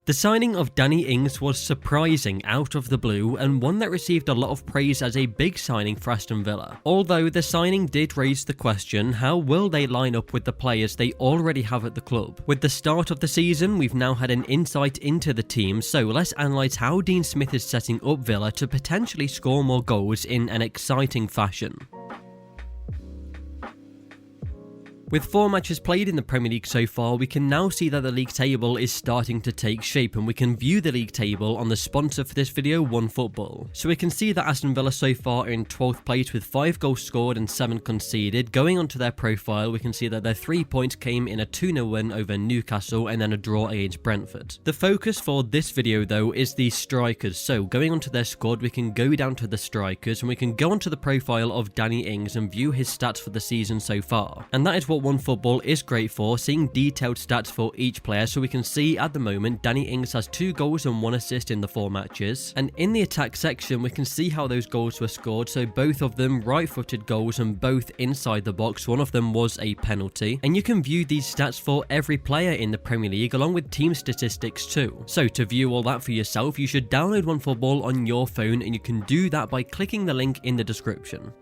The signing of Danny Ings was surprising out of the blue and one that received a lot of praise as a big signing for Aston Villa. Although the signing did raise the question, how will they line up with the players they already have at the club? With the start of the season, we've now had an insight into the team, so let's analyse how Dean Smith is setting up Villa to potentially score more goals in an exciting fashion. With 4 matches played in the Premier League so far, we can now see that the league table is starting to take shape, and we can view the league table on the sponsor for this video, OneFootball. So we can see that Aston Villa so far are in 12th place with 5 goals scored and 7 conceded. Going onto their profile, we can see that their 3 points came in a 2-0 win over Newcastle and then a draw against Brentford. The focus for this video though is the strikers, so going onto their squad, we can go down to the strikers and we can go onto the profile of Danny Ings and view his stats for the season so far. And that is what OneFootball is great for, seeing detailed stats for each player. So we can see at the moment Danny Ings has 2 goals and 1 assist in the 4 matches, and in the attack section we can see how those goals were scored, so both of them right-footed goals and both inside the box. One of them was a penalty, and you can view these stats for every player in the Premier League along with team statistics too. So to view all that for yourself, you should download OneFootball on your phone, and you can do that by clicking the link in the description.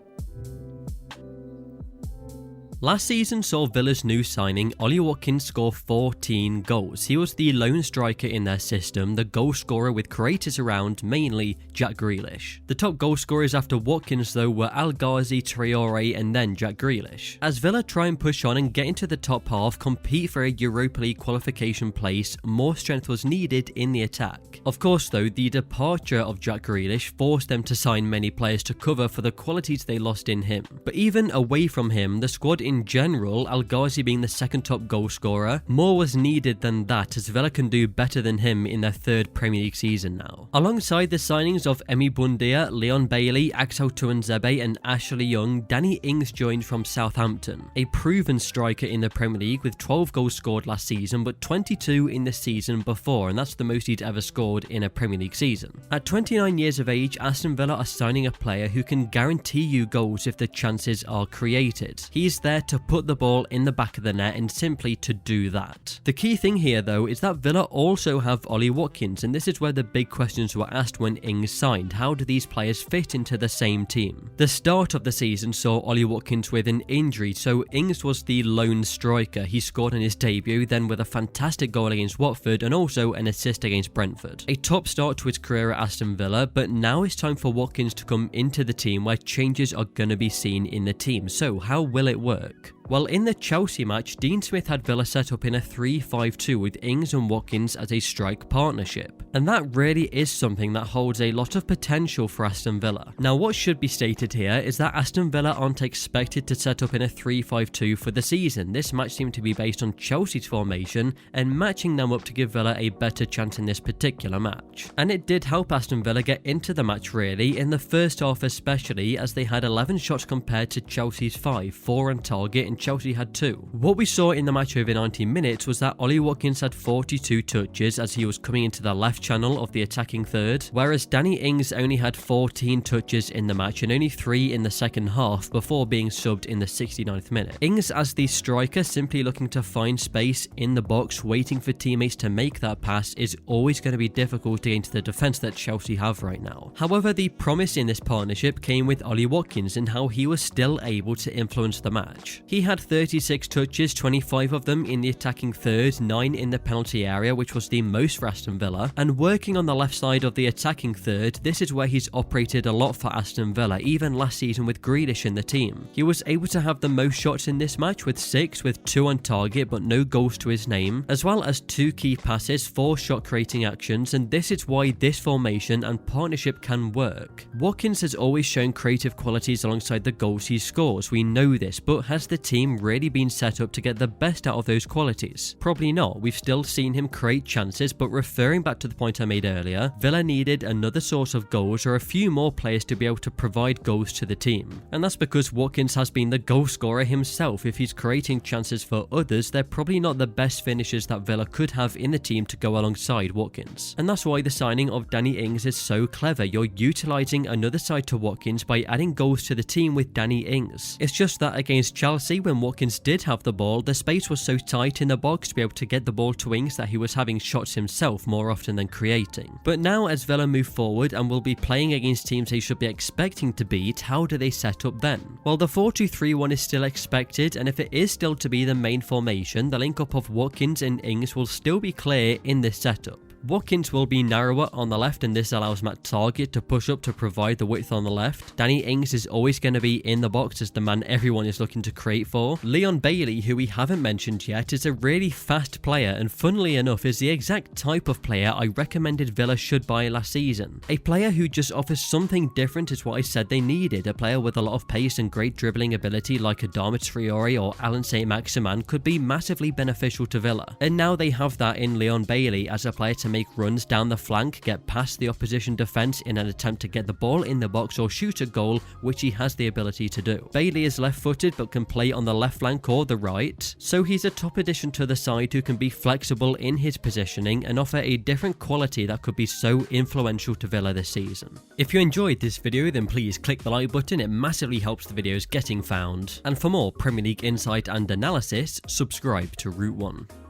Last season saw Villa's new signing, Ollie Watkins, score 14 goals. He was the lone striker in their system, the goal scorer with creators around, mainly Jack Grealish. The top goal scorers after Watkins though were Al Ghazi, Traore and then Jack Grealish. As Villa try and push on and get into the top half, compete for a Europa League qualification place, more strength was needed in the attack. Of course though, the departure of Jack Grealish forced them to sign many players to cover for the qualities they lost in him. But even away from him, the squad in general, Al Ghazi being the second top goal scorer, more was needed than that, as Villa can do better than him in their 3rd Premier League season now. Alongside the signings of Emi Buendia, Leon Bailey, Axel Tuanzebe and Ashley Young, Danny Ings joined from Southampton. A proven striker in the Premier League with 12 goals scored last season, but 22 in the season before, and that's the most he'd ever scored in a Premier League season. At 29 years of age, Aston Villa are signing a player who can guarantee you goals if the chances are created. He's there to put the ball in the back of the net and simply to do that. The key thing here though is that Villa also have Ollie Watkins, and this is where the big questions were asked when Ings signed. How do these players fit into the same team? The start of the season saw Ollie Watkins with an injury, so Ings was the lone striker. He scored in his debut, then with a fantastic goal against Watford and also an assist against Brentford. A top start to his career at Aston Villa, but now it's time for Watkins to come into the team where changes are going to be seen in the team. So how will it work? Well, in the Chelsea match, Dean Smith had Villa set up in a 3-5-2 with Ings and Watkins as a strike partnership. And that really is something that holds a lot of potential for Aston Villa. Now, what should be stated here is that Aston Villa aren't expected to set up in a 3-5-2 for the season. This match seemed to be based on Chelsea's formation and matching them up to give Villa a better chance in this particular match. And it did help Aston Villa get into the match really, in the first half especially, as they had 11 shots compared to Chelsea's 5, 4 on target, and Chelsea had 2. What we saw in the match over 90 minutes was that Ollie Watkins had 42 touches as he was coming into the left channel of the attacking third, whereas Danny Ings only had 14 touches in the match and only 3 in the second half before being subbed in the 69th minute. Ings as the striker, simply looking to find space in the box, waiting for teammates to make that pass, is always going to be difficult against the defence that Chelsea have right now. However, the promise in this partnership came with Ollie Watkins and how he was still able to influence the match. He had 36 touches, 25 of them in the attacking third, 9 in the penalty area, which was the most for Aston Villa, and working on the left side of the attacking third, this is where he's operated a lot for Aston Villa, even last season with Grealish in the team. He was able to have the most shots in this match with 6, with 2 on target but no goals to his name, as well as 2 key passes, 4 shot creating actions, and this is why this formation and partnership can work. Watkins has always shown creative qualities alongside the goals he scores, we know this, but has the team really been set up to get the best out of those qualities? Probably not. We've still seen him create chances, but referring back to the point I made earlier, Villa needed another source of goals or a few more players to be able to provide goals to the team. And that's because Watkins has been the goal scorer himself. If he's creating chances for others, they're probably not the best finishers that Villa could have in the team to go alongside Watkins. And that's why the signing of Danny Ings is so clever. You're utilising another side to Watkins by adding goals to the team with Danny Ings. It's just that against Chelsea, when Watkins did have the ball, the space was so tight in the box to be able to get the ball to Ings that he was having shots himself more often than creating. But now as Villa move forward and will be playing against teams they should be expecting to beat, how do they set up then? Well, the 4-2-3-1 is still expected, and if it is still to be the main formation, the link up of Watkins and Ings will still be clear in this setup. Watkins will be narrower on the left, and this allows Matt Targett to push up to provide the width on the left. Danny Ings is always going to be in the box as the man everyone is looking to create for. Leon Bailey, who we haven't mentioned yet, is a really fast player and funnily enough is the exact type of player I recommended Villa should buy last season. A player who just offers something different is what I said they needed. A player with a lot of pace and great dribbling ability like Adama Traore or Alan Saint-Maximin could be massively beneficial to Villa. And now they have that in Leon Bailey as a player to make runs down the flank, get past the opposition defence in an attempt to get the ball in the box or shoot a goal, which he has the ability to do. Bailey is left-footed but can play on the left flank or the right, so he's a top addition to the side who can be flexible in his positioning and offer a different quality that could be so influential to Villa this season. If you enjoyed this video, then please click the like button, it massively helps the videos getting found. And for more Premier League insight and analysis, subscribe to Route 1.